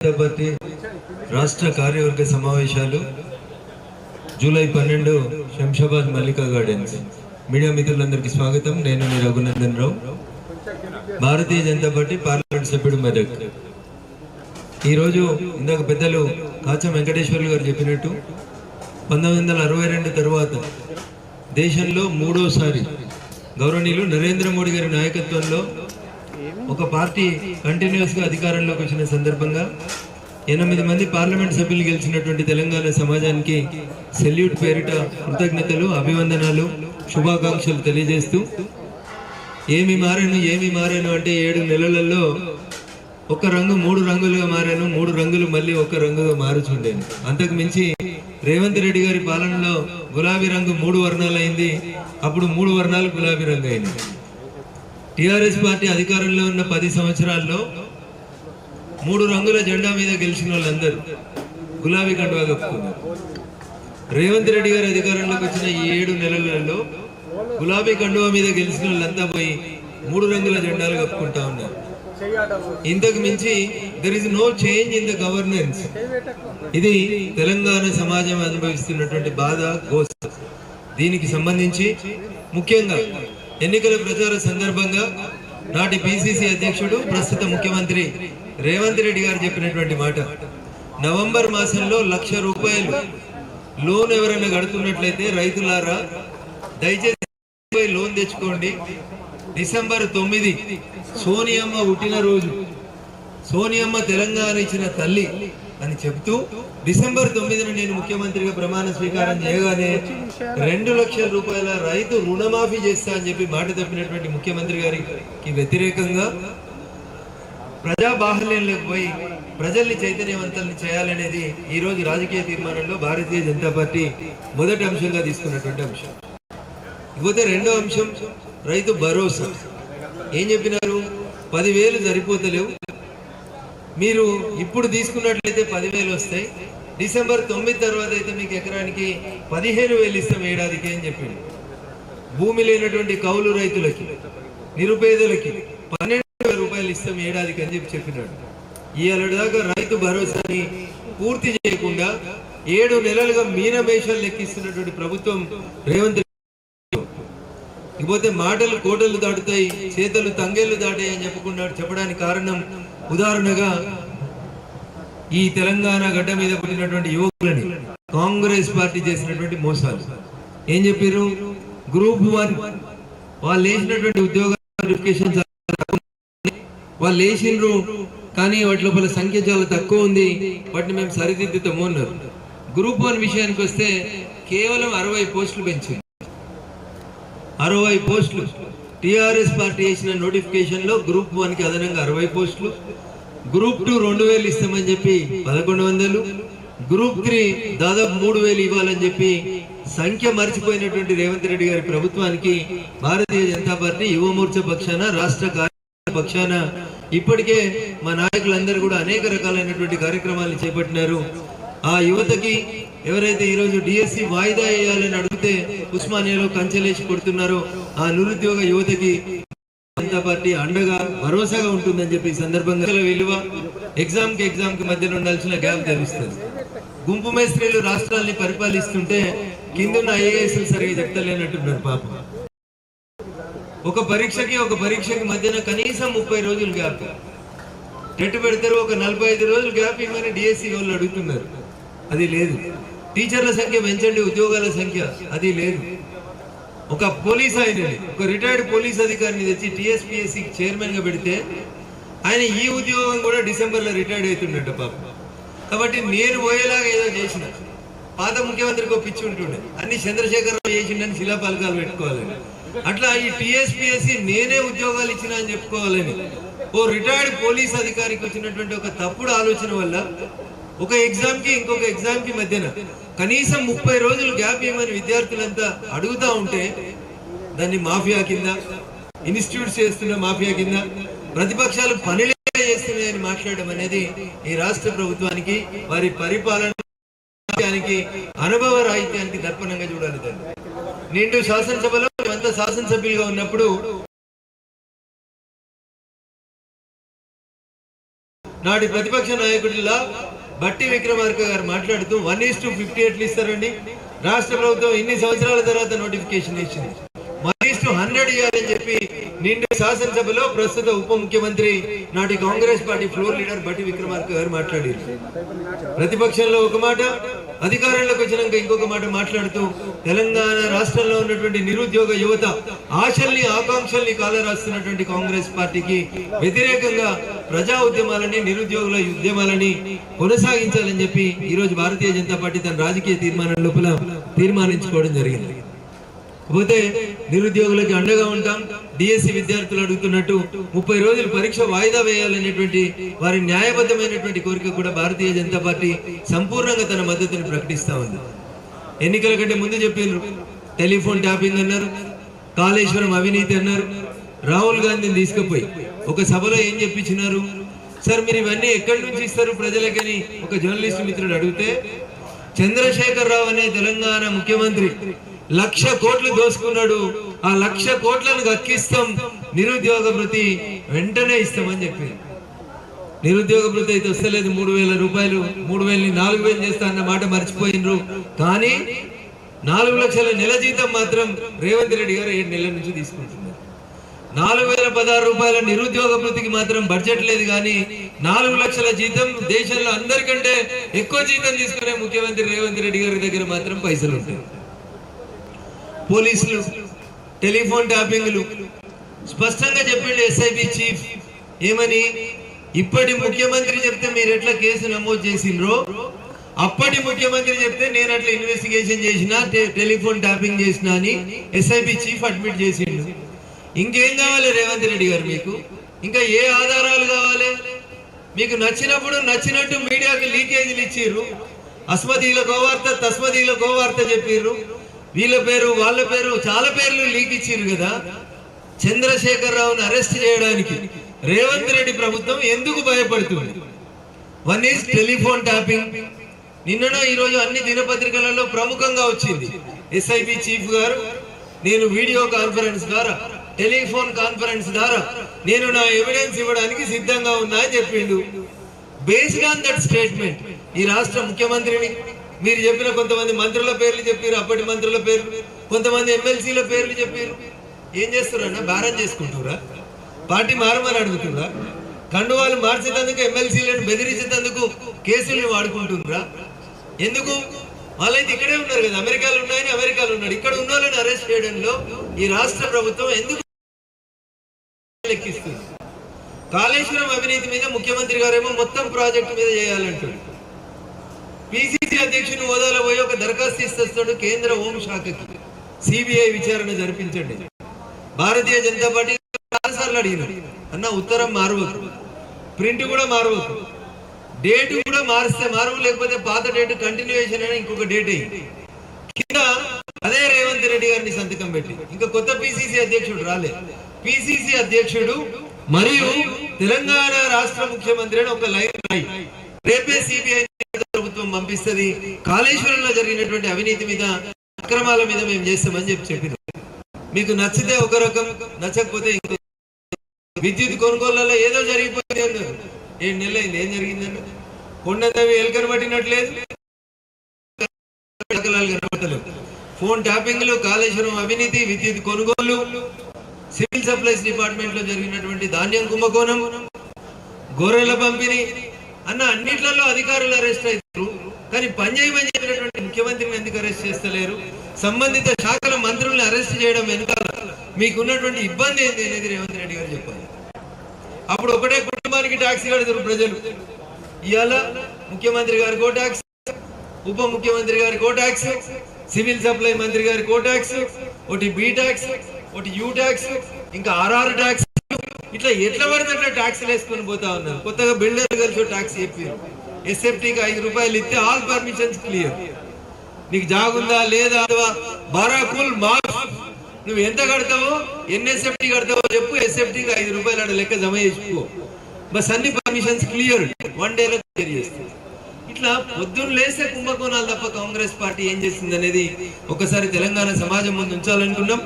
Janata party రాష్ట్ర కార్యవర్గ సమావేశాలు July 12 Shamshabad Mallika gardens. Media మిత్రులందరికీ స్వాగతం. నేను మీ రఘునందన్ రావు, భారతీయ జనతా పార్టీ పార్లమెంట్ సభ్యుడు మెదక్. ఈరోజు ఇందాక పెద్దలు కాచం వెంకటేశ్వర్లు గారు చెప్పినట్టు 1962 తర్వాత దేశంలో మూడోసారి గౌరవనీయులు నరేంద్ర మోడీ గారి నాయకత్వంలో ఒక పార్టీ కంటిన్యూస్గా అధికారంలోకి వచ్చిన సందర్భంగా 8 మంది పార్లమెంట్ సభ్యులు గెలిచినటువంటి తెలంగాణ సమాజానికి సెల్యూట్ పేరిట కృతజ్ఞతలు, అభివందనాలు, శుభాకాంక్షలు తెలియజేస్తూ ఏమి మారాను అంటే 7 నెలలలో ఒక రంగు 3 రంగులుగా మారాను, 3 రంగులు మళ్ళీ ఒక రంగుగా మారుచుండేను. అంతకు మించి రేవంత్ రెడ్డి గారి పాలనలో గులాబీ రంగు 3 వర్ణాలు అయింది, అప్పుడు 3 వర్ణాలు గులాబీ రంగు అయింది. టిఆర్ఎస్ పార్టీ అధికారంలో ఉన్న 10 సంవత్సరాల్లో 3 రంగుల జెండా మీద గెలిచిన వాళ్ళందరూ గులాబీ కండువా కప్పుకున్నారు. రేవంత్ రెడ్డి గారి అధికారంలోకి వచ్చిన ఈ 7 నెలలలో గులాబీ కండువా మీద గెలిచిన వాళ్ళంతా పోయి 3 రంగుల జెండాలు కప్పుకుంటా ఉన్నారు. ఇంతకు మించి there is no change in the governance. ఇది తెలంగాణ సమాజం అనుభవిస్తున్నటువంటి బాధ, గోస. దీనికి సంబంధించి ముఖ్యంగా ఎన్నికల ప్రచార సందర్భంగా నాటి పిసిసి అధ్యక్షుడు ప్రస్తుత ముఖ్యమంత్రి రేవంత్ రెడ్డి గారు చెప్పినటువంటి మాట, నవంబర్ మాసంలో 1,00,000 రూపాయలు లోన్ ఎవరైనా కడుతున్నట్లయితే రైతులారా దయచేసి లోన్ తెచ్చుకోండి. డిసెంబర్ 9 సోనియమ్మ పుట్టినరోజు, సోనియమ్మ తెలంగాణ ఇచ్చిన తల్లి అని చెబుతూ డిసెంబర్ 9న నేను ముఖ్యమంత్రిగా ప్రమాణ స్వీకారం చేయగానే 2 లక్షల రూపాయల రైతు రుణమాఫీ చేస్తా అని చెప్పి మాట తప్పినటువంటి ముఖ్యమంత్రి గారికి వ్యతిరేకంగా ప్రజా బాహల్యంలోకి పోయి ప్రజల్ని చైతన్యవంతుల్ని చేయాలనేది ఈ రోజు రాజకీయ తీర్మానంలో భారతీయ జనతా పార్టీ మొదటి అంశంగా తీసుకున్నటువంటి అంశం. ఇకపోతే రెండో అంశం రైతు భరోసా. ఏం చెప్పినారు? 10,000 సరిపోతలేవు, మీరు ఇప్పుడు తీసుకున్నట్లయితే 10,000 వస్తాయి, డిసెంబర్ 9 తర్వాత అయితే మీకు ఎకరానికి 15,000 ఇస్తాం ఏడాదికి అని చెప్పింది. భూమి లేనటువంటి కౌలు రైతులకి, నిరుపేదలకి 12,000 రూపాయలు ఇస్తాం ఏడాదికి అని చెప్పినాడు. ఇవాళ దాకా రైతు భరోసాని పూర్తి చేయకుండా 7 నెలలుగా మీనమేషాలు లెక్కిస్తున్నటువంటి ప్రభుత్వం రేవంత్. ఇకపోతే మాటలు కోటలు దాటుతాయి, చేతలు తంగేళ్లు దాటాయి అని చెప్పడానికి కారణం, ఉదాహరణగా ఈ తెలంగాణ గడ్డ మీద పుట్టినటువంటి యువకులని కాంగ్రెస్ పార్టీ చేసినటువంటి మోసాలు. ఏం చెప్పారు? గ్రూప్ 1 వాళ్ళు వేసినటువంటి ఉద్యోగ నోటిఫికేషన్ వాళ్ళు వేసిండ్రు, కానీ వాటి లోపల సంఖ్య చాలా తక్కువ ఉంది, వాటిని మేము సరిదిద్దుతాము అన్నారు. గ్రూప్ 1 విషయానికి వస్తే కేవలం 60 పోస్టులు పెంచింది. 60 పోస్టులు. టిఆర్ఎస్ పార్టీ వేసిన నోటిఫికేషన్ లో గ్రూప్ 1కి అదనంగా 60 పోస్టులు, గ్రూప్ 2 2,000 ఇస్తామని చెప్పి 1,100, గ్రూప్ 3 దాదాపు 3,000 ఇవ్వాలని చెప్పి సంఖ్య మర్చిపోయినటువంటి రేవంత్ రెడ్డి గారి ప్రభుత్వానికి భారతీయ జనతా పార్టీ యువమోర్చా పక్షాన, రాష్ట్ర కార్యవర్గ పక్షాన ఇప్పటికే మా నాయకులందరూ కూడా అనేక రకాలైనటువంటి కార్యక్రమాలు చేపట్టినారు. ఆ యువతకి ఎవరైతే ఈరోజు డిఎస్సి వాయిదా వేయాలని అడిగితే ఉస్మానియాలో కంచెలేసి కొడుతున్నారో ఆ నిరుద్యోగ యువతకి జనతా పార్టీ అండగా, భరోసాగా ఉంటుందని చెప్పి ఈ సందర్భంగా విలువ ఎగ్జామ్ కి మధ్యలో ఉండాల్సిన గ్యాప్ తెలుస్తుంది. గుంపు మేస్త్రీలు రాష్ట్రాల్ని పరిపాలిస్తుంటే కిందున్న ఐఏఎస్లు సరిగా చెప్తలేనట్టున్నారు పాపం. ఒక పరీక్షకి మధ్యన కనీసం 30 రోజులు గ్యాప్ టెట్ పెడతారు, ఒక 45 రోజులు గ్యాప్ ఇవ్వమని డిఎస్సి వాళ్ళు అడుగుతున్నారు. అది లేదు. టీచర్ల సంఖ్య పెంచండి, ఉద్యోగాల సంఖ్య, అది లేదు. ఒక పోలీస్ ఆయనని, ఒక రిటైర్డ్ పోలీస్ అధికారిని తెచ్చి టీఎస్పీఎస్సీ చైర్మన్ గా పెడితే ఆయన ఈ ఉద్యోగం కూడా డిసెంబర్లో రిటైర్డ్ అవుతుండట పాపం. కాబట్టి నేను పోయేలాగా ఏదో చేసిన, పాత ముఖ్యమంత్రికి పిచ్చి ఉంటుండే, అన్ని చంద్రశేఖరరావు చేసిండని శిలాపలకాలు పెట్టుకోవాలని, అట్లా ఈ టీఎస్పీఎస్సీ నేనే ఉద్యోగాలు ఇచ్చిన అని చెప్పుకోవాలని ఓ రిటైర్డ్ పోలీస్ అధికారికి వచ్చినటువంటి ఒక తప్పుడు ఆలోచన వల్ల ఒక ఎగ్జామ్ కి ఇంకొక ఎగ్జామ్ కి మధ్యన కనీసం 30 రోజులు గ్యాప్ ఇవ్వమని విద్యార్థులంతా అడుగుతా ఉంటే దాన్ని మాఫియా కింద, ఇన్స్టిట్యూట్స్ చేస్తున్న మాఫియా కింద, ప్రతిపక్షాలు పనిలే చేస్తున్నాయని మాట్లాడడం అనేది ఈ రాష్ట్ర ప్రభుత్వానికి, వారి పరిపాలనకి, అనుభవ రాహిత్యానికి దర్పణంగా చూడాలి. దాన్ని నిండు శాసనసభలో అంతా శాసనసభ్యులుగా ఉన్నప్పుడు నాటి ప్రతిపక్ష నాయకుడిలా బట్టి విక్రమార్క గారు మాట్లాడుతూ 1:50 ఎట్లా ఇస్తారండి, రాష్ట్ర ప్రభుత్వం ఇన్ని సంవత్సరాల తర్వాత నోటిఫికేషన్ ఇచ్చింది, 1:100 ఇవ్వాలని చెప్పి నిండు శాసనసభలో ప్రస్తుత ఉప ముఖ్యమంత్రి నాటి కాంగ్రెస్ పార్టీ ఫ్లోర్ లీడర్ బట్టి విక్రమార్క గారు మాట్లాడారు. ప్రతిపక్షంలో ఒక మాట, అధికారంలోకి వచ్చినాక ఇంకొక మాట మాట్లాడుతూ తెలంగాణ రాష్ట్రంలో ఉన్నటువంటి నిరుద్యోగ యువత ఆశల్ని ఆకాంక్షల్ని కాలరాస్తున్నటువంటి కాంగ్రెస్ పార్టీకి వ్యతిరేకంగా ప్రజా ఉద్యమాలని, నిరుద్యోగుల ఉద్యమాలని కొనసాగించాలని చెప్పి ఈ రోజు భారతీయ జనతా పార్టీ తన రాజకీయ తీర్మానం లోపల తీర్మానించుకోవడం జరిగింది. పోతే నిరుద్యోగులకి అండగా ఉంటాం. డిఎస్సి విద్యార్థులు అడుగుతున్నట్టు 30 రోజులు పరీక్ష వాయిదా వేయాలనేటువంటి వారి న్యాయబద్ధమైనటువంటి కోరిక కూడా భారతీయ జనతా పార్టీ సంపూర్ణంగా తన మద్దతును ప్రకటిస్తా ఉంది. ఎన్నికల కంటే ముందు చెప్పినారు, టెలిఫోన్ ట్యాపింగ్ అన్నారు, కాళేశ్వరం అవినీతి అన్నారు. రాహుల్ గాంధీని తీసుకుపోయి ఒక సభలో ఏం చెప్పించినారు, సార్ మీరు ఇవన్నీ ఎక్కడి నుంచి ఇస్తారు ప్రజలకని ఒక జర్నలిస్ట్ మిత్రుడు అడిగితే, చంద్రశేఖర్ రావు అనే తెలంగాణ ముఖ్యమంత్రి 1,00,000 కోట్లు దోసుకున్నాడు, ఆ 1,00,000 కోట్లను దక్కిస్తాం, నిరుద్యోగ భృతి వెంటనే ఇస్తామని చెప్పింది. నిరుద్యోగ భృతి అయితే వస్తలేదు, 3,000 రూపాయలు, 3,000ని 4,000 చేస్తా అన్న మాట మర్చిపోయినరు. కానీ 4 లక్షల నెల జీతం మాత్రం రేవంత్ రెడ్డి గారు 7 నెలల నుంచి తీసుకుంటున్నారు. 4,016 రూపాయల నిరుద్యోగ భృతికి మాత్రం బడ్జెట్ లేదు, కానీ 4 లక్షల జీతం దేశంలో అందరికంటే ఎక్కువ జీతం తీసుకునే ముఖ్యమంత్రి రేవంత్ రెడ్డి గారి దగ్గర మాత్రం పైసలు ఉంటాయి. పోలీసులు, టెలిఫోన్ ట్యాపింగ్లు స్పష్టంగా చెప్పిండు ఎస్ఐబి చీఫ్ ఏమని, ఇప్పటి ముఖ్యమంత్రి చెప్తే మీరు ఎట్లా కేసు నమోదు చేసిండ్రో అప్పటి ముఖ్యమంత్రి చెప్తే నేను అట్లా ఇన్వెస్టిగేషన్ చేసిన, టెలిఫోన్ ట్యాపింగ్ చేసిన అని ఎస్ఐబి చీఫ్ అడ్మిట్ చేసిండు. ఇంకేం కావాలి రేవంత్ రెడ్డి గారు, మీకు ఇంకా ఏ ఆధారాలు కావాలి? మీకు నచ్చినప్పుడు నచ్చినట్టు మీడియాకి లీకేజీలు ఇచ్చిర్రు, అస్మదీలకు వార్త తస్మదీలకు వార్త చెప్పిర్రు, వీళ్ళ పేరు వాళ్ళ పేరు చాలా పేర్లు లీక్ ఇచ్చిర్రు కదా. చంద్రశేఖర్ రావును అరెస్ట్ చేయడానికి రేవంత్ రెడ్డి ప్రభుత్వం ఎందుకు భయపడుతుంది? 1 is టెలిఫోన్ ట్యాపింగ్. నిన్ననో ఈరోజు అన్ని దినపత్రికలలో ప్రముఖంగా వచ్చింది, ఎస్ఐబి చీఫ్ గారు నేను వీడియో కాన్ఫరెన్స్ ద్వారా, టెలిఫోన్ కాన్ఫరెన్స్ ద్వారా నేను నా ఎవిడెన్స్ ఇవ్వడానికి సిద్ధంగా ఉన్నా అని చెప్పిండు. బేస్డ్ ఆన్ దట్ స్టేట్మెంట్ ఈ రాష్ట్ర ముఖ్యమంత్రిని మీరు చెప్పిన కొంతమంది మంత్రుల పేర్లు చెప్పారు, అప్పటి మంత్రుల పేర్లు, కొంతమంది ఎమ్మెల్సీల పేర్లు చెప్పారు. ఏం చేస్తారన్నా, భారం చేసుకుంటురా? పార్టీ మారమని అడుగుతురా? కండువాలు మార్చేందుకు, ఎమ్మెల్సీలను బెదిరించేందుకు కేసులను వాడుకుంటున్నారా? ఎందుకు? వాళ్ళైతే ఇక్కడే ఉన్నారు కదా, అమెరికాలో ఉన్నాయని అమెరికాలో ఉన్నాడు, ఇక్కడ ఉన్న వాళ్ళని అరెస్ట్ చేయడంలో ఈ రాష్ట్ర ప్రభుత్వం ఎందుకు లెక్కిస్తుంది? కాళేశ్వరం అవినీతి మీద ముఖ్యమంత్రి గారేమో మొత్తం ప్రాజెక్టు మీద చేయాలంటాడు. పిసిసి అధ్యక్షుని హోదాలో పోయి ఒక దరఖాస్తు ఇస్తాడు కేంద్ర హోంశాఖకి, సిబిఐ విచారణ జరిపించండి. భారతీయ జనతా పార్టీ చాలాసార్లు అడిగినారు, అన్న ఉత్తరం మారవద్దు, ప్రింట్ కూడా మారవద్దు, డేట్ కూడా మారిస్తే మారవు, లేకపోతే పాత డేట్ కంటిన్యూయేషన్ అయినా ఇంకొక డేట్ అయ్యి కింద అదే రేవంత్ రెడ్డి గారిని సంతకం పెట్టి, ఇంకా కొత్త పిసిసి అధ్యక్షుడు రాలే, పిసిసి అధ్యక్షుడు మరియు తెలంగాణ రాష్ట్ర ముఖ్యమంత్రి అని ఒక లైన్ రాయి, రేపే సిబిఐ ప్రభుత్వం పంపిస్తుంది, కాళేశ్వరంలో జరిగినటువంటి అవినీతి మీద, అక్రమాల మీద మేము చేస్తామని చెప్పిన. మీకు నచ్చితే ఒక రకం, నచ్చకపోతే ఇంకో. విద్యుత్ కొనుగోళ్లలో ఏదో జరిగిపోయింది అన్నారు, 7 నెలలు అయింది, ఏం జరిగిందన్న? కొండదేవి ఎలుకను పట్టినట్లేదు, కనబడతలేదు. ఫోన్ ట్యాపింగ్లు, కాళేశ్వరం అవినీతి, విద్యుత్ కొనుగోలు, సివిల్ సప్లైస్ డిపార్ట్మెంట్ లో జరిగినటువంటి ధాన్యం కుంభకోణం, గొర్రెల పంపిణీ అన్న అన్నిట్లలో అధికారులు అరెస్ట్ అవుతారు, కానీ పనిచేయమని చెప్పినటువంటి ముఖ్యమంత్రిని ఎందుకు అరెస్ట్ చేస్తలేరు? సంబంధిత శాఖల మంత్రుల్ని అరెస్ట్ చేయడం వెనుకాల మీకున్నటువంటి ఇబ్బంది ఏంటి అనేది రేవంత్ రెడ్డి గారు చెప్పాలి. అప్పుడు ఒకటే కుటుంబానికి ట్యాక్స్ కడతారు ప్రజలు, ఇవాళ ముఖ్యమంత్రి గారికి ఓ ట్యాక్స్, ఉప ముఖ్యమంత్రి గారికి ఓ ట్యాక్స్, సివిల్ సప్లై మంత్రి గారికి ఓ ట్యాక్స్, ఒకటి బి ట్యాక్స్, ఒకటి యూ ట్యాక్స్, ఇంకా ఆర్ఆర్ ట్యాక్స్, ఇట్లా ఎట్లా పడితే అట్లా ట్యాక్స్లు వేసుకొని పోతా ఉన్నారు. కొత్తగా బిల్డర్ కలిసి ట్యాక్స్ చెప్పారు, ఎస్ఎఫ్టీకి 5 రూపాయలు ఇస్తే ఆల్ పర్మిషన్స్ క్లియర్. నీకు జాగుందా లేదా, బారాకుల్ మాఫ్, నువ్వు ఎంత కడతావో, ఎన్ఎస్ఎఫ్టీ కడతావో చెప్పు, ఎస్ఎఫ్టీకి 5 రూపాయలు అక్కడ లెక్క జమ చేసుకో, బస్ అన్ని పర్మిషన్స్ క్లియర్, 1 డేలో క్లియర్ చేస్తుంది. ఇట్లా పొద్దున్న లేస్తే కుంభకోణాలు తప్ప కాంగ్రెస్ పార్టీ ఏం చేసింది అనేది ఒకసారి తెలంగాణ సమాజం ముందు ఉంచాలనుకున్నాం.